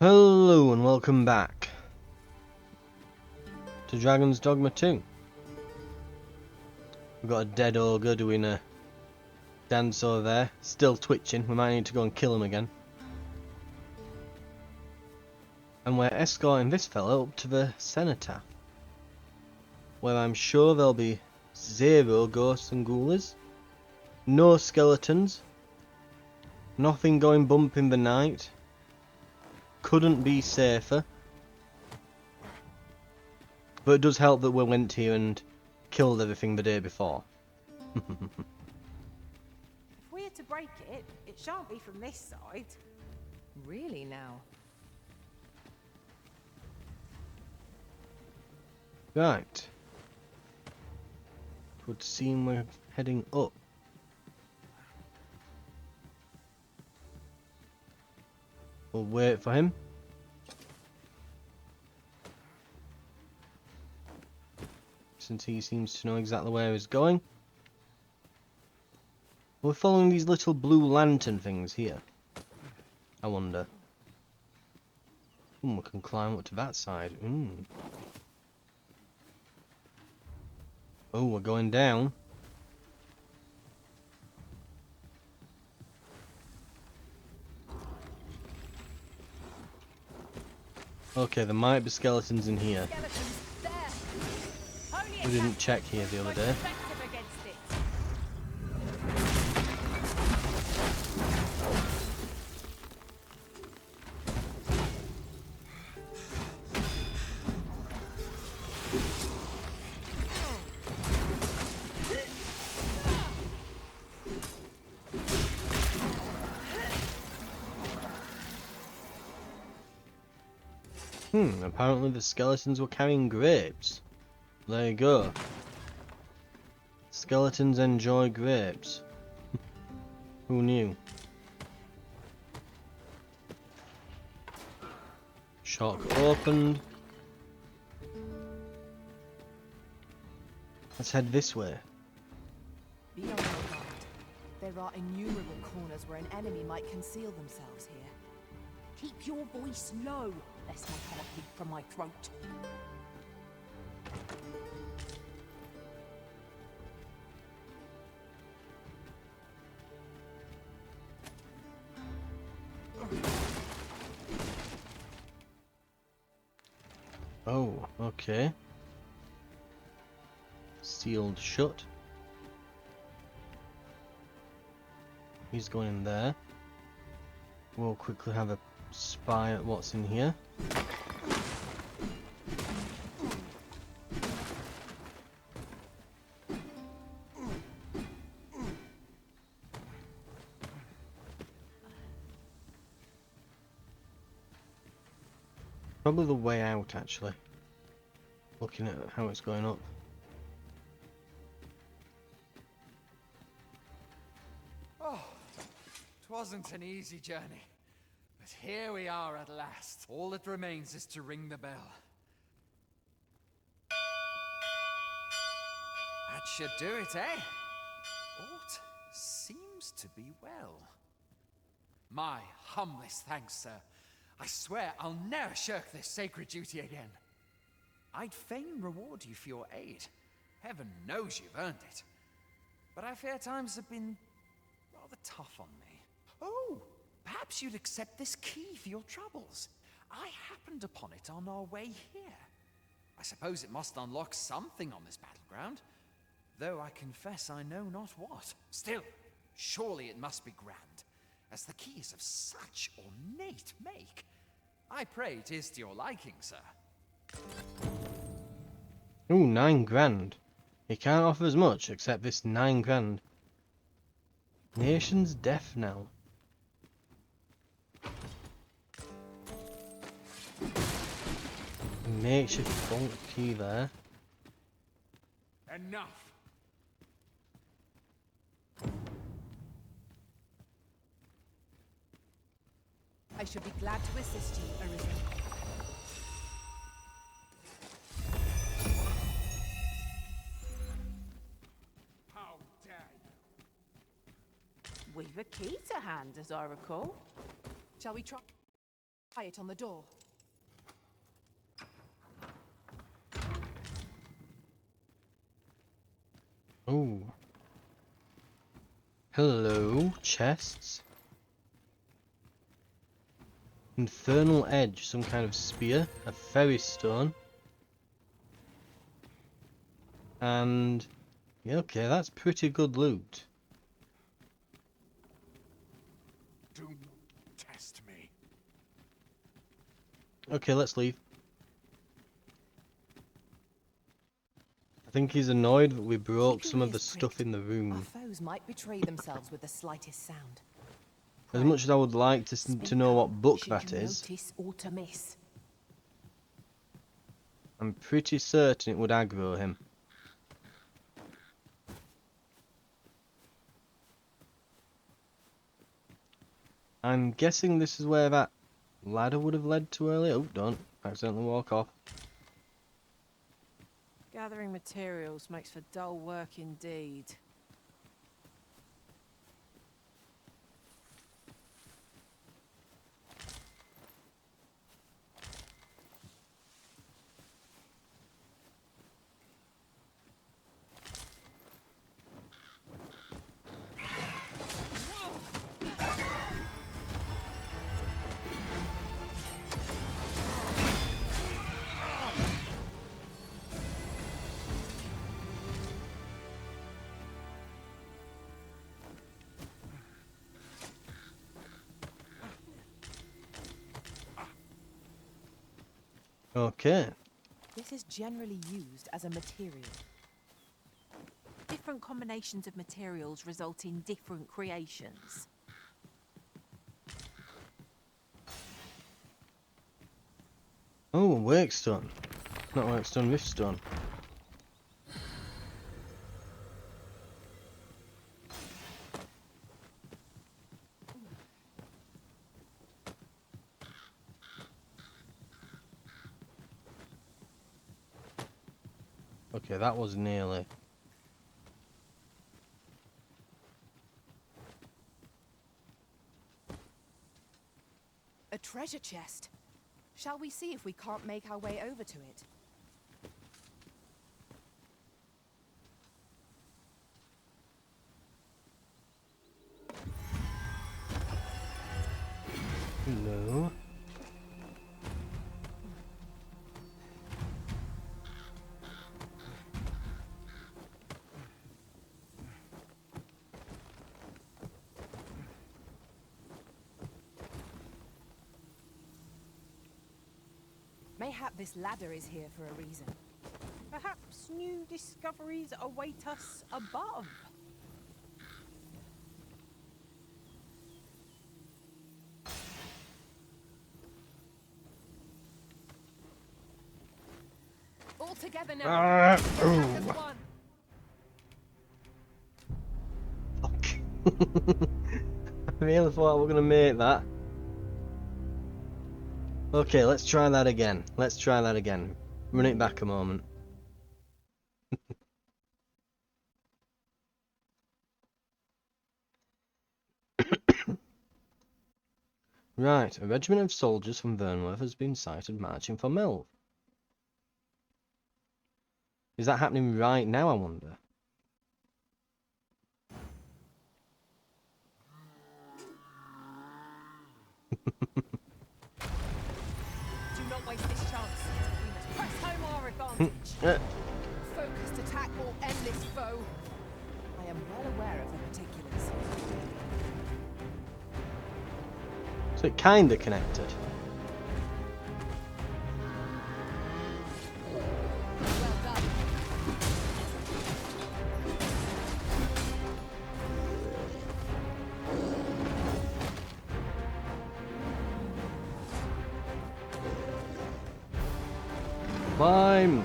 Hello and welcome back to Dragon's Dogma 2. We've got a dead ogre doing a dance over there, still twitching. We might need to go and kill him again. And we're escorting this fellow up to the cenotaph, where I'm sure there'll be zero ghosts and ghoulies, no skeletons, nothing going bump in the night. Couldn't be safer. But it does help that we went here and killed everything the day before. If we're to break it, it shan't be from this side. Really now? Right. Would seem we're heading up. We'll wait for him. Since he seems to know exactly where he's going. We're following these little blue lantern things here. I wonder. We can climb up to that side. Oh, we're going down. Okay, there might be skeletons in here. We didn't check here the other day. Apparently the skeletons were carrying grapes. There you go. Skeletons enjoy grapes. Who knew? Shock opened. Let's head this way. Be on your guard. There are innumerable corners where an enemy might conceal themselves here. Keep your voice low, lest my heart leap from my throat. Oh, okay. Sealed shut. He's going in there. We'll quickly have a spy at what's in here. Probably the way out, actually. Looking at how it's going up. Oh, it wasn't an easy journey. But here we are at last. All that remains is to ring the bell. That should do it, eh? Aught seems to be well. My humblest thanks, sir. I swear I'll never shirk this sacred duty again. I'd fain reward you for your aid. Heaven knows you've earned it. But I fear times have been rather tough on me. Oh, perhaps you'd accept this key for your troubles. I happened upon it on our way here. I suppose it must unlock something on this battleground, though I confess I know not what. Still, surely it must be grand, as the key is of such ornate make. I pray 'tis to your liking, sir. Ooh, 9 grand. He can't offer as much, except this 9 grand. Nation's deaf now. Makeshift funk key there. Enough! I should be glad to assist you, Arisen. How dare you! We've a key to hand, as I recall. Shall we try? Tie it on the door. Oh. Hello, chests. Infernal edge, some kind of spear, a fairy stone. And yeah, okay, that's pretty good loot. Do not test me. Okay, let's leave. I think he's annoyed that we broke some of the stuff in the Our room. foes might betray themselves with the slightest sound. As much as I would like to Speak know what up, book should that you is, notice or to miss. I'm pretty certain it would aggro him. I'm guessing this is where that ladder would have led to earlier. Oh, don't accidentally walk off. Gathering materials makes for dull work indeed. Okay. This is generally used as a material. Different combinations of materials result in different creations. Oh, workstone. Not workstone, riftstone. Okay, that was nearly. A treasure chest. Shall we see if we can't make our way over to it? Hello. Mayhap this ladder is here for a reason. Perhaps new discoveries await us above. All together now. As Oh. one. Fuck. I really thought we were gonna make that. Okay, let's try that again. Let's try that again. Run it back a moment. Right, a regiment of soldiers from Vernworth has been sighted marching for Melv. Is that happening right now, I wonder? Do not waste this chance. We must press home our advantage. Focused attack or endless foe. I am well aware of the particulars. So it kinda connected. Well done. Climb!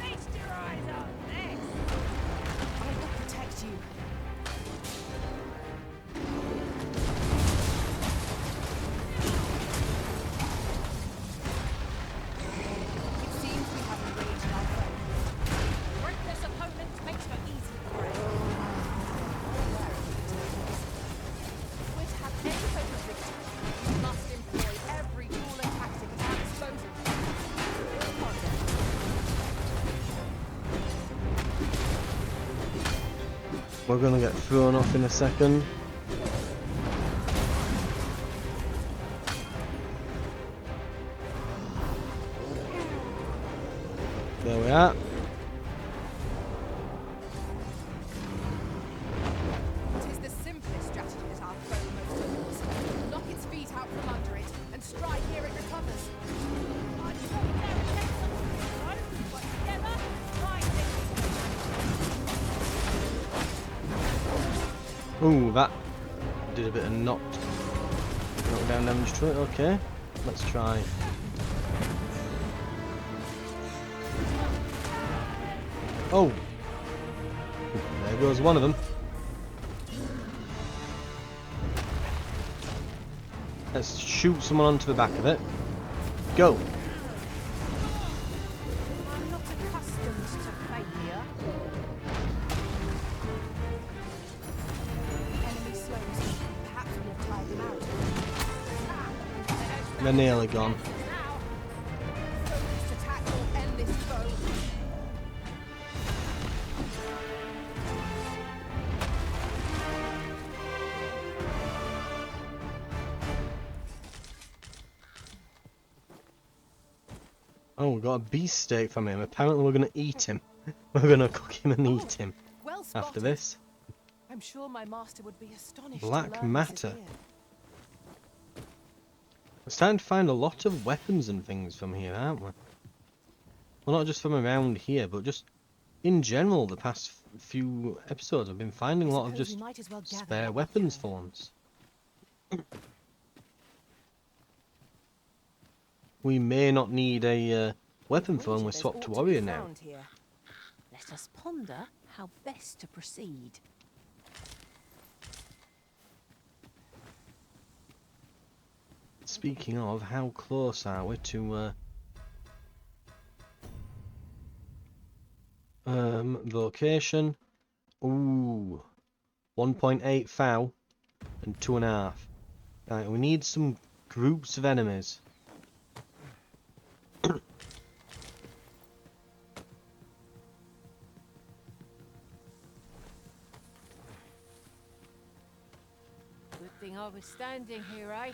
Feast your eyes on this! I will protect you. We're gonna get thrown off in a second. There we are. It is the simplest strategy that our foe most owns. Knock its feet out from under it and strike ere it recovers. Ooh, that did a bit of knockdown damage to it. Okay, let's try. Oh, there goes one of them. Let's shoot someone onto the back of it. Go. I'm not accustomed to failure. Enemy slows. Perhaps we have tired them out. They're nearly gone. Focused attack or endless foe. Oh, we got a beefsteak from him. Apparently we're going to eat him. We're going to cook him and eat him Well spotted. after this. I'm sure my master would be astonished. Black to learn this is matter. here. We're starting to find a lot of weapons and things from here, aren't we? Well, not just from around here, but just in general. The past few episodes I've been finding a lot of Suppose just we might as well gather spare what we weapons can. for once. We may not need a weapon for when we There's swap ought to be warrior now. found here. Let us ponder how best to proceed. Speaking of, how close are we to vocation? Ooh, 1.8 foul and 2.5. Right, we need some groups of enemies. Good thing I was standing here, eh?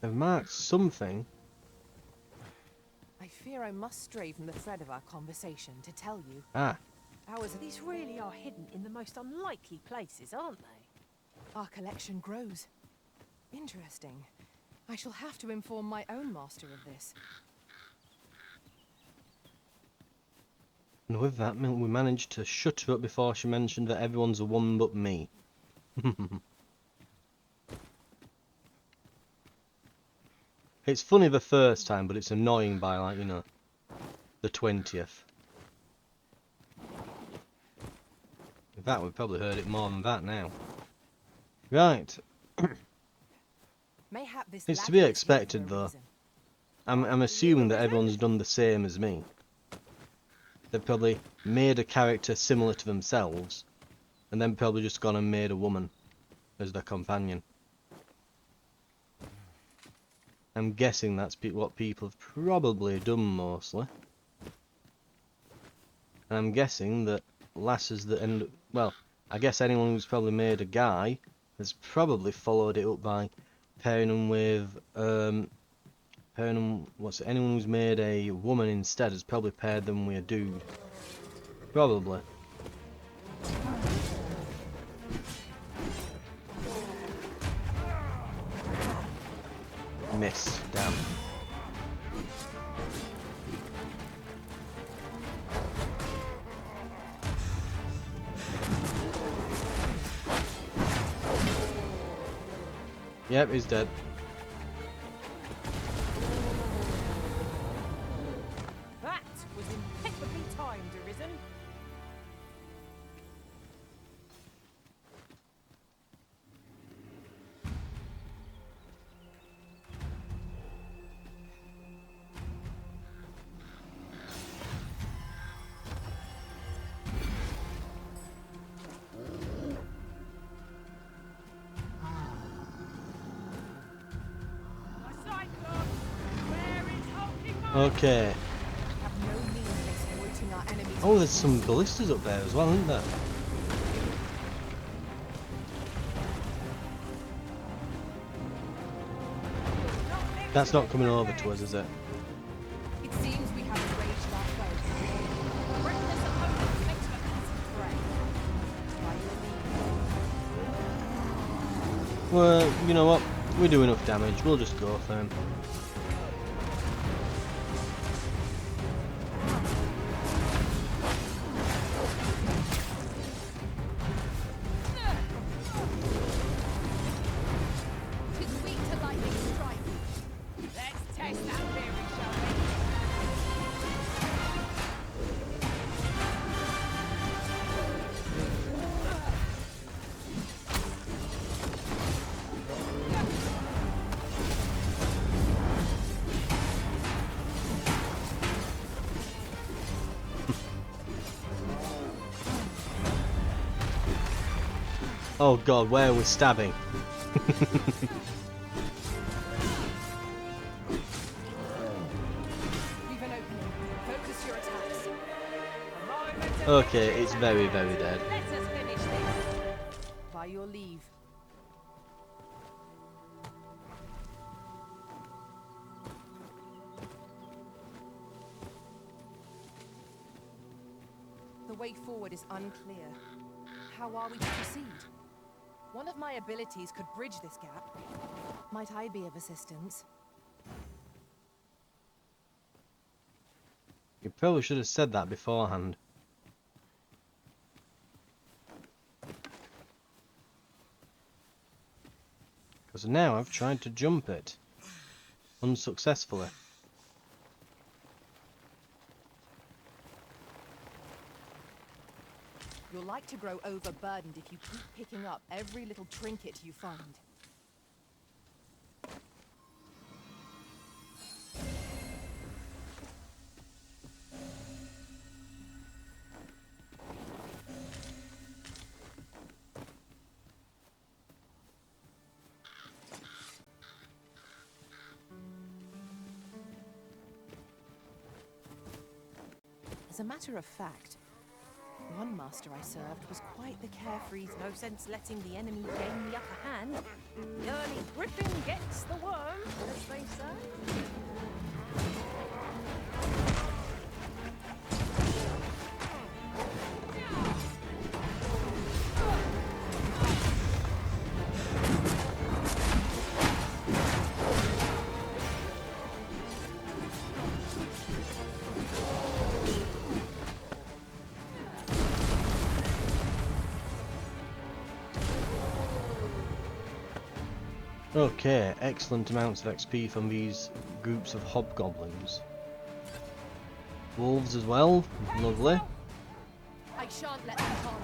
They've marked something. I fear I must stray from the thread of our conversation to tell you. Ah, These really are hidden in the most unlikely places, aren't they? Our collection grows. Interesting. I shall have to inform my own master of this. and with that, we managed to shut her up before she mentioned that everyone's a woman but me. It's funny the first time, but it's annoying by, like, you know, the 20th. In fact, we've probably heard it more than that now. Right. Mayhap this It's to lad be is here expected, for a though. reason. I'm assuming that everyone's done the same as me. They've probably made a character similar to themselves, and then probably just gone and made a woman as their companion. I'm guessing that's what people have probably done mostly. And I'm guessing that lasses that end up... Well, I guess anyone who's probably made a guy has probably followed it up by pairing them with... anyone who's made a woman instead has probably paired them with a dude. Probably. Miss. Damn. Yep, he's dead. That was impeccably timed, Arisen. Okay. We have no means of exploiting our enemies. Oh, there's some ballistas up there as well, isn't there? That's not coming over to us, is it? It seems we have enraged our foe. Reckless opponent makes for easy prey. By your leave. Well, you know what? We do enough damage. We'll just go for him. Tis weak to lightning strike. Let's test that theory, shall we? Oh god, where are we stabbing? We've an opening. Focus your attacks. Okay, it's very, very dead. Let us finish this. By your leave. The way forward is unclear. How are we to proceed? One of my abilities could bridge this gap. Might I be of assistance? You probably should have said that beforehand. Because now I've tried to jump it. Unsuccessfully. You'll like to grow overburdened if you keep picking up every little trinket you find. As a matter of fact, one master I served was quite the carefree. No sense letting the enemy gain the upper hand. The early griffin gets the worm, as they say. Okay, excellent amounts of XP from these groups of hobgoblins. Wolves as well, lovely. I shan't let them harm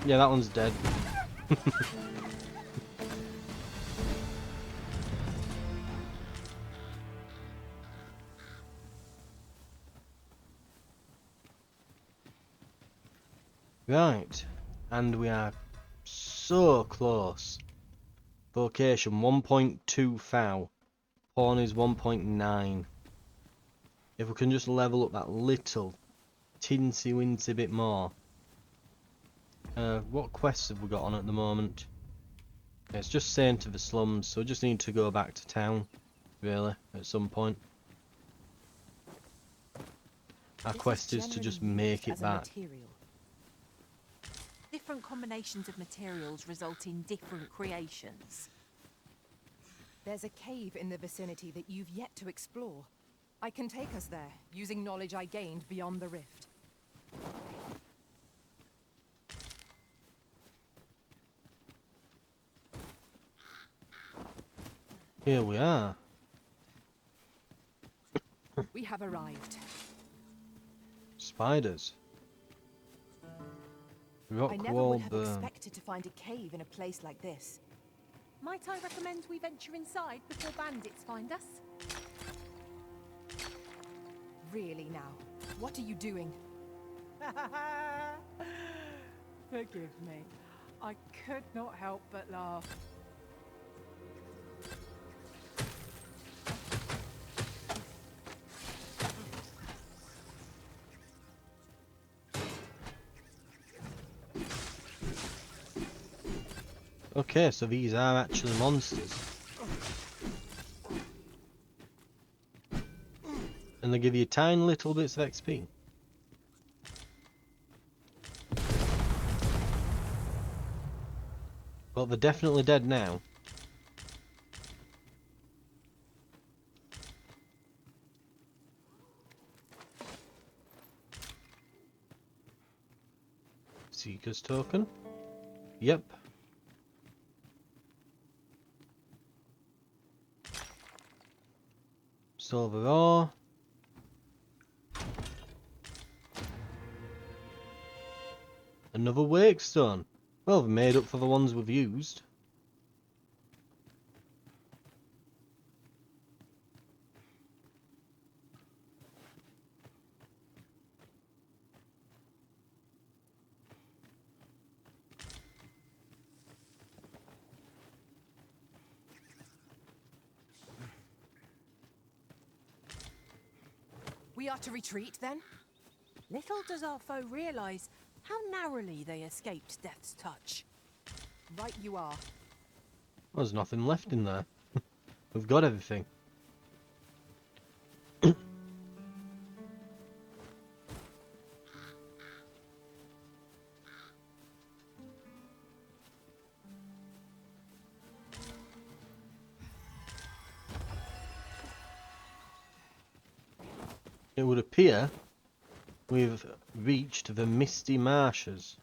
you. Yeah, that one's dead. Right, and we are so close. Vocation 1.2 thou. Pawn is 1.9. If we can just level up that little tinsy wincy bit more. What quests have we got on at the moment? Yeah, it's just Saint of the Slums, so we just need to go back to town, really, at some point. Our This quest is to generally just used make it as a back. material. Different combinations of materials result in different creations. There's a cave in the vicinity that you've yet to explore. I can take us there, using knowledge I gained beyond the rift. Here we are. We have arrived. Spiders. Rock I never wall would have burn. expected to find a cave in a place like this. Might I recommend we venture inside before bandits find us? Really now, what are you doing? Forgive me. I could not help but laugh. Okay, so these are actually monsters. And they give you tiny little bits of XP. But they're definitely dead now. Seeker's token. Yep. Silver ore. Another wake stone. Well, they've made up for the ones we've used. We are to retreat then? Little does our foe realize how narrowly they escaped death's touch. Right you are. There's nothing left in there. We've got everything. It would appear we've reached the misty marshes,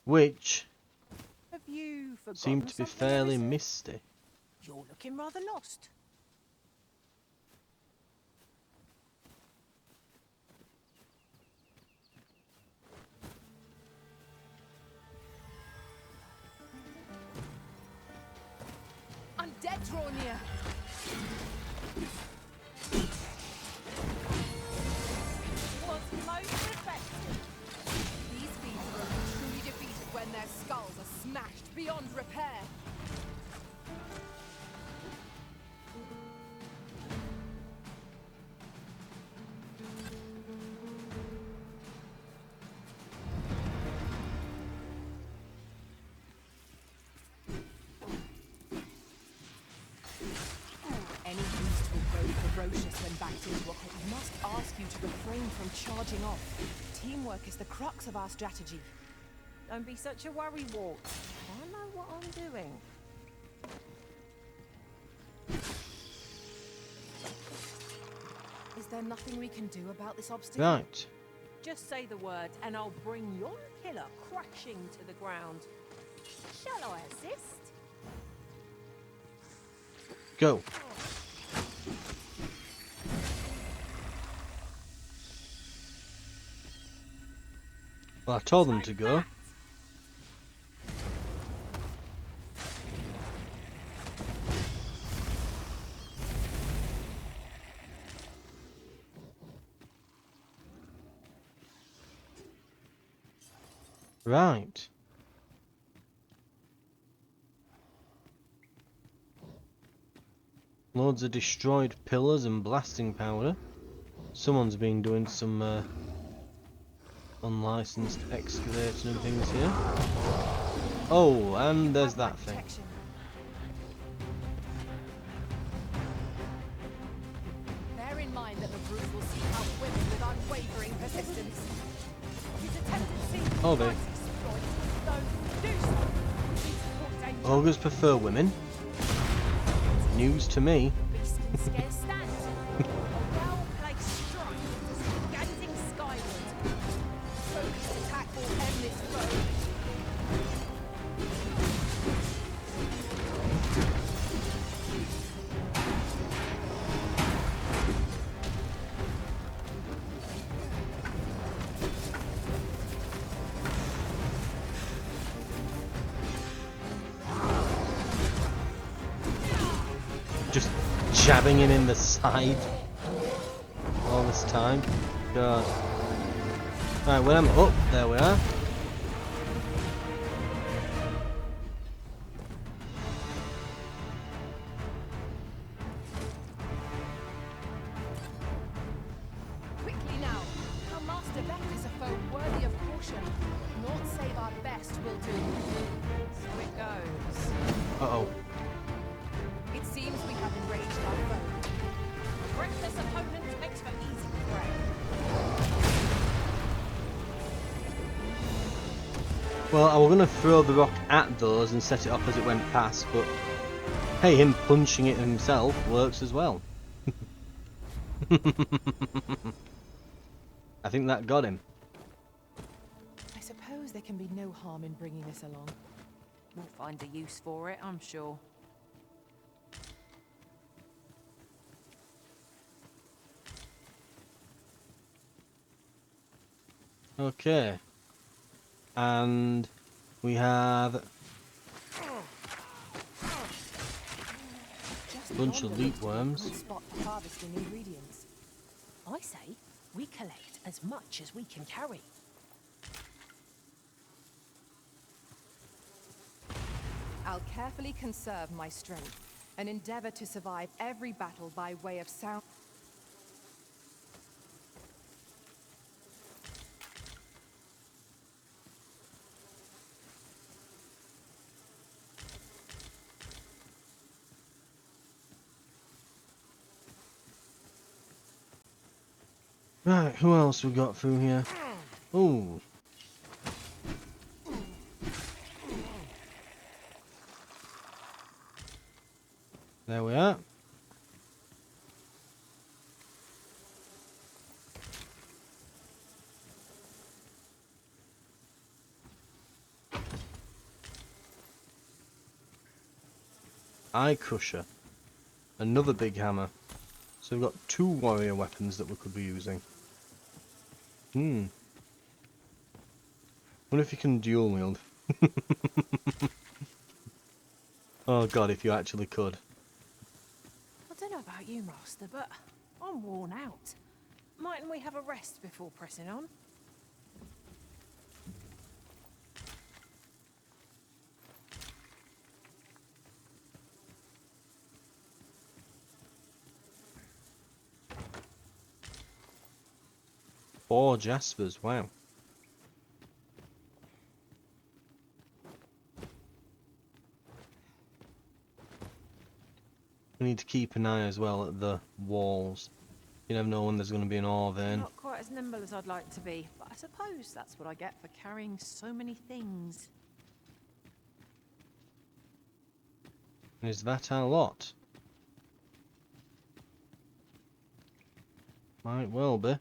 which Have you forgotten seem to be something, fairly Arisen? misty. You're looking rather lost. Undead draw near. Was most effective. These fiends will be truly defeated when their skulls are smashed beyond repair. Any beast will grow ferocious when backed into a hole. We must ask you to refrain from charging off. Teamwork is the crux of our strategy. Don't be such a worrywart. I know what I'm doing. Is there nothing we can do about this obstacle? Right. Just say the word and I'll bring yon pillar crashing to the ground. Shall I assist? Go. Well, I told them to go. Right. Loads of destroyed pillars and blasting powder. Someone's been doing some unlicensed excavating and things here. Oh, and there's that thing. Protection. Bear in mind that the brute will seek out women with unwavering persistence. His tendency Oh, they. exploit, though do so. Please report danger. Ogres prefer women. News to me. Beast can scarce stand. A well-placed strike, gazing skyward. Focused attack will end this foe. Just jabbing him in the side all this time. God. Right, when I'm up, there we are. our best will do. So it goes. Uh-oh. It seems we have enraged our foe. A reckless opponent makes for easy prey. Well, I was going to throw the rock at those and set it off as it went past, but hey, him punching it himself works as well. I think that got him. I suppose there can be no harm in bringing this along. We'll find a use for it, I'm sure. Okay. And we have Just a bunch of yonder leap looks to be a worms. good spot for harvesting ingredients. I say we collect as much as we can carry. I'll carefully conserve my strength and endeavor to survive every battle by way of sound. Right, who else we got through here? Ooh. There we are. Eye Crusher. Another big hammer. So we've got 2 warrior weapons that we could be using. Wonder if you can dual wield. Oh god, if you actually could. I don't know about you, Master, but I'm worn out. Mightn't we have a rest before pressing on? Four Jaspers, wow. We need to keep an eye as well at the walls. You never know when there's going to be an ore vein. Not quite as nimble as I'd like to be, but I suppose that's what I get for carrying so many things. And is that our lot? Might well be.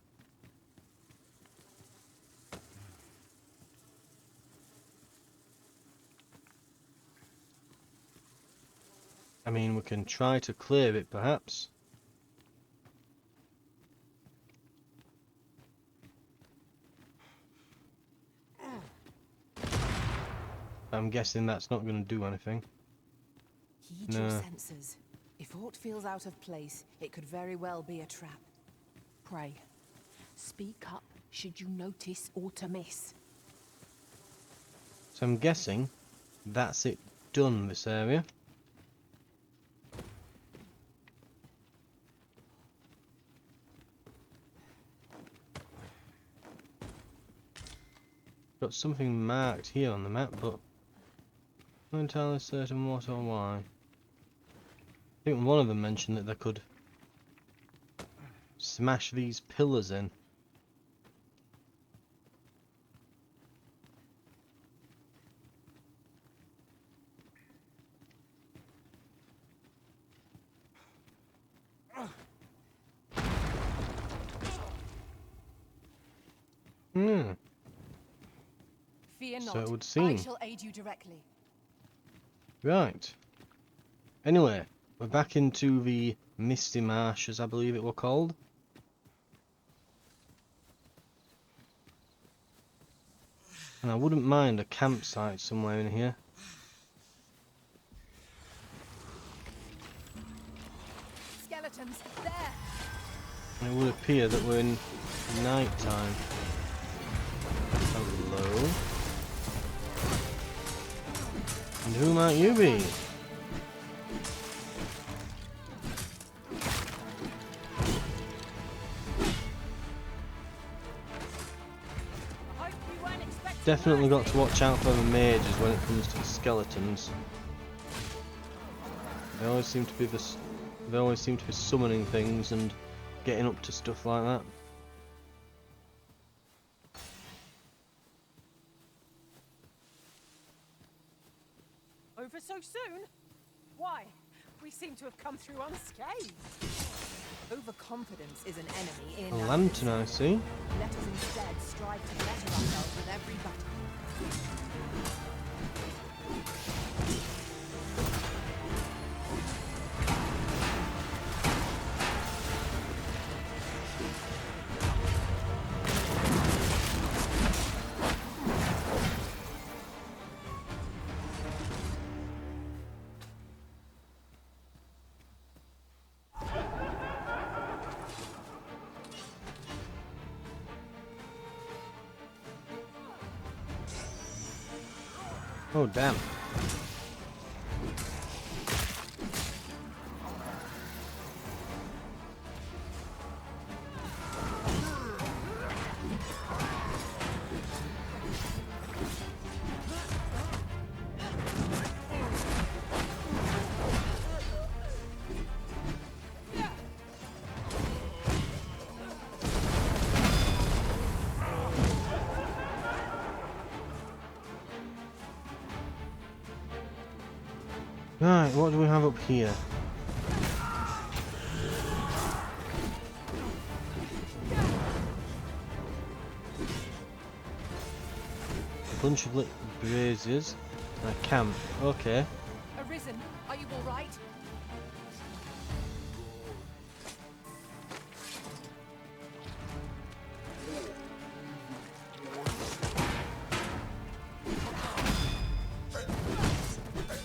I mean, we can try to clear it, perhaps. I'm guessing that's not going to do anything. Heed your No. senses. If aught feels out of place, it could very well be a trap. Pray, speak up should you notice aught amiss. So I'm guessing that's it done, this area. Got something marked here on the map, but not entirely certain what or why. I think one of them mentioned that they could smash these pillars in. Hmm. Fear So not. it would I seem. shall aid you directly. Right. Anyway, we're back into the Misty Marshes, I believe it were called. And I wouldn't mind a campsite somewhere in here. Skeletons, there! And it would appear that we're in night time. Hello. And who might you be? I hope you weren't expecting Definitely got to watch out for the mages when it comes to the skeletons. They always seem to be summoning things and getting up to stuff like that. Over so soon? Why? We seem to have come through unscathed. Overconfidence is an enemy in A numbers. lantern, I see. Let us instead strive to better ourselves with every battle. Oh damn. Right, what do we have up here? A bunch of lit braziers and a camp. Okay. Arisen, are you all right?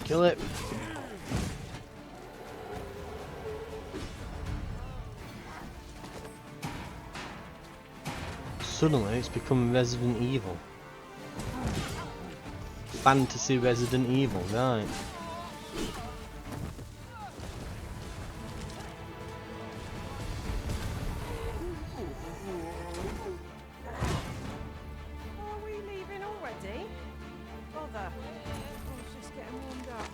Kill it. Suddenly it's become Resident Evil. Fantasy Resident Evil, right. Are we leaving already? Bother. I was just getting warmed up.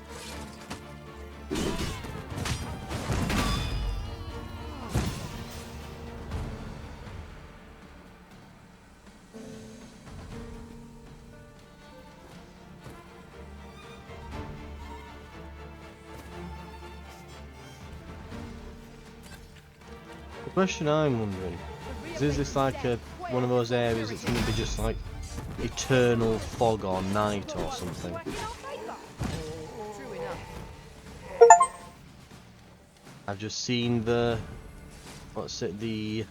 The question I'm wondering is this like one of those areas that's going to be just like eternal fog or night or something? Working our favour. True enough. I've just seen the the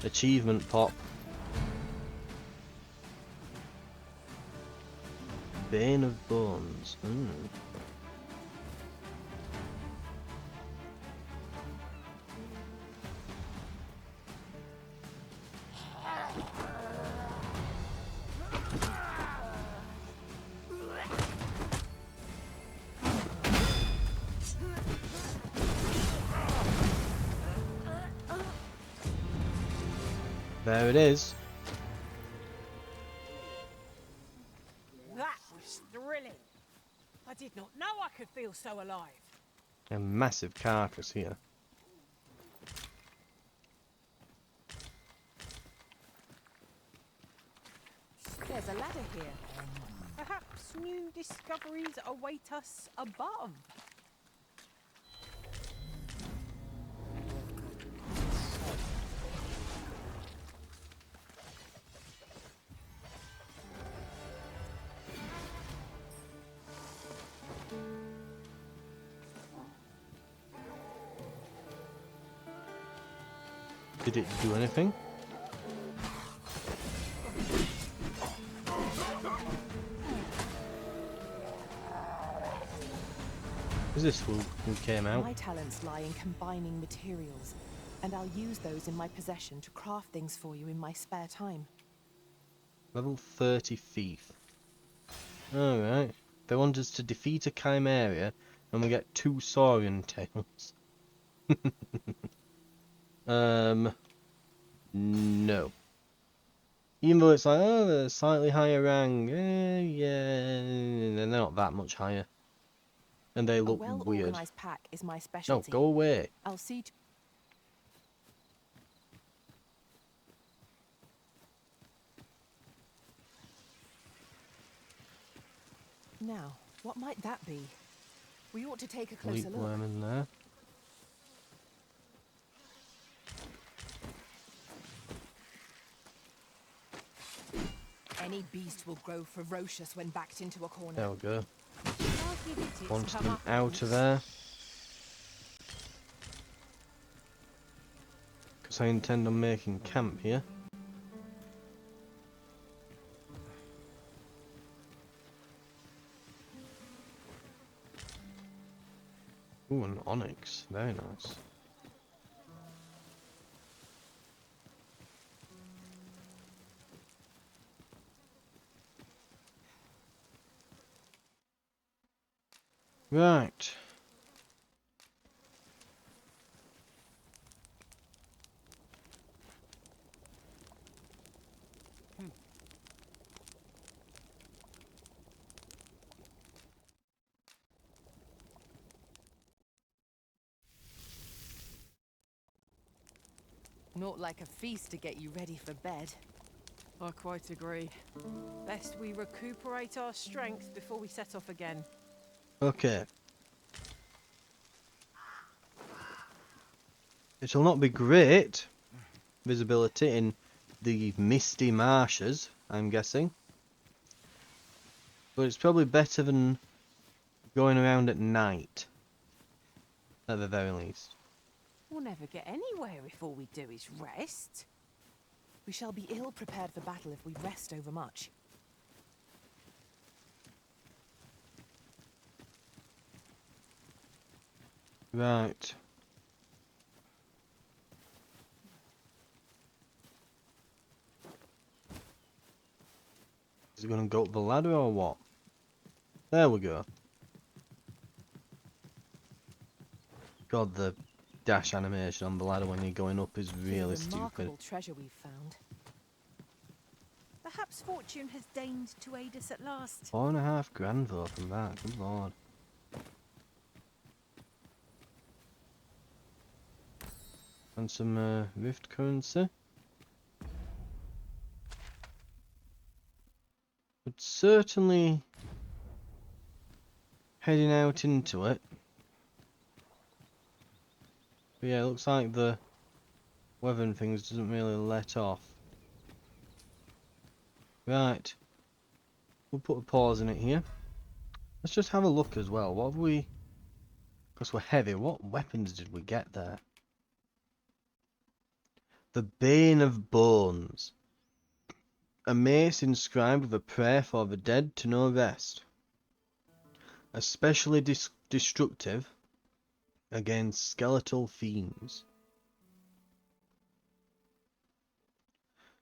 achievement pop. Bane of Bones. There it is. That was thrilling. I did not know I could feel so alive. A massive carcass here. There's a ladder here. Perhaps new discoveries await us above. Did it do anything? Who's this fool who came out? My talents lie in combining materials, and I'll use those in my possession to craft things for you in my spare time. Level 30 thief. Alright. They want us to defeat a chimera and we get 2 saurian tails. No. Even though it's like, oh, they're a slightly higher rank, yeah, they're not that much higher. And they A look weird. well-organized pack is my No, specialty. go away. I'll see to... Now, what might that be? We ought to take a closer Leap look. worm in there. Any beast will grow ferocious when backed into a corner. There we go. I'll give it its Launch them comeuppance. out of there. Because I intend on making camp here. Ooh, an onyx. Very nice. Right. Not like a feast to get you ready for bed. I quite agree. Best we recuperate our strength before we set off again. Okay. It'll not be great visibility in the misty marshes, I'm guessing. But it's probably better than going around at night. At the very least. We'll never get anywhere if all we do is rest. We shall be ill prepared for battle if we rest overmuch. Right. Is it going to go up the ladder or what? There we go. God, the dash animation on the ladder when you're going up is really It's a remarkable stupid. treasure we've found. Perhaps fortune has deigned to aid us at last. 4.5 grand though from that, good lord. And some rift currency. But certainly heading out into it. But yeah, it looks like the weather and things doesn't really let off. Right. We'll put a pause in it here. Let's just have a look as well. What have we... Because we're heavy, what weapons did we get there? The Bane of Bones. A mace inscribed with a prayer for the dead to no rest. Especially destructive against skeletal fiends.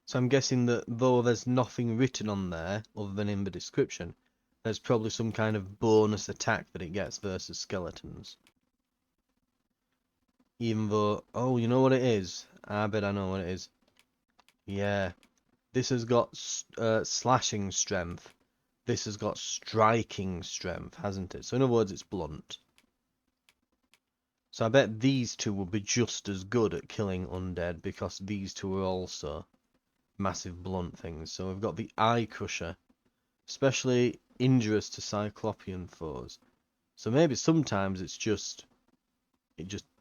So I'm guessing that though there's nothing written on there other than in the description, there's probably some kind of bonus attack that it gets versus skeletons. Even though, oh, you know what it is? I bet I know what it is. Yeah. This has got slashing strength. This has got striking strength, hasn't it? So in other words, it's blunt. So I bet these two will be just as good at killing undead because these two are also massive blunt things. So we've got the Eye Crusher, especially injurious to Cyclopean foes. So maybe sometimes it just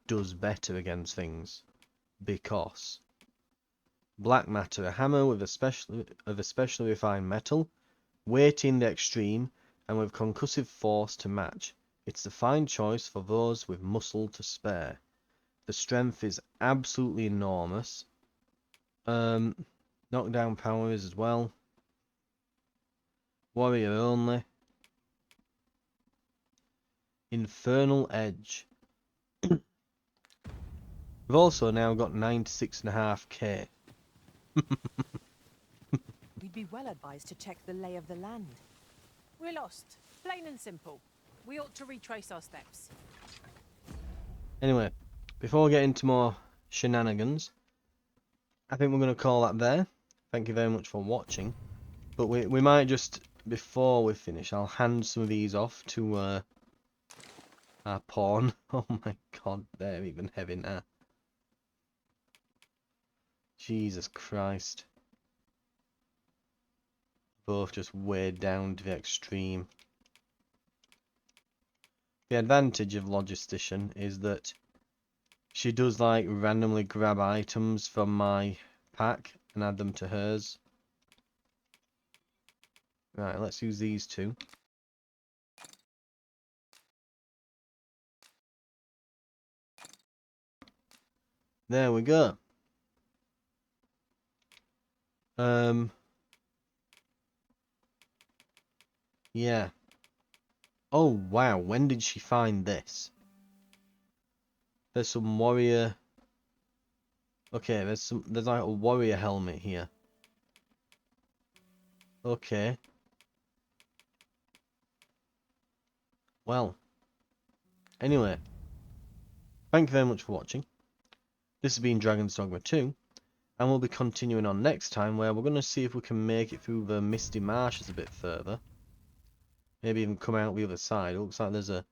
does better against things because Black Matter, a hammer with especially refined metal, weighty in the extreme, and with concussive force to match. It's the fine choice for those with muscle to spare. The strength is absolutely enormous. Knockdown power is as well. Warrior only. Infernal Edge. We've also now got 96.5k. We'd be well advised to check the lay of the land. We're lost. Plain and simple. We ought to retrace our steps. Anyway, before we get into more shenanigans, I think we're going to call that there. Thank you very much for watching. But we might just, before we finish, I'll hand some of these off to our pawn. Oh my god, they're even heavy now. Jesus Christ. Both just weighed down to the extreme. The advantage of Logistician is that she does like randomly grab items from my pack and add them to hers. Right, let's use these two. There we go. Yeah. Oh wow, when did she find this? There's some warrior. Okay, there's like a warrior helmet here. Okay. Well. Anyway. Thank you very much for watching. This has been Dragon's Dogma 2. And we'll be continuing on next time, where we're going to see if we can make it through the misty marshes a bit further. Maybe even come out the other side. It looks like there's a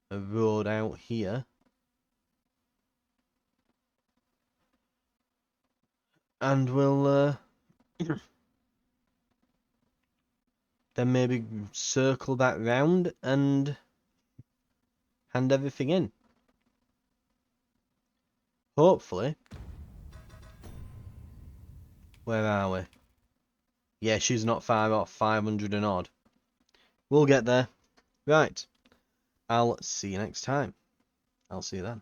road out here. And we'll then maybe circle back round and hand everything in. Hopefully. Where are we? Yeah, she's not far off, 500 and odd. We'll get there. Right. I'll see you next time. I'll see you then.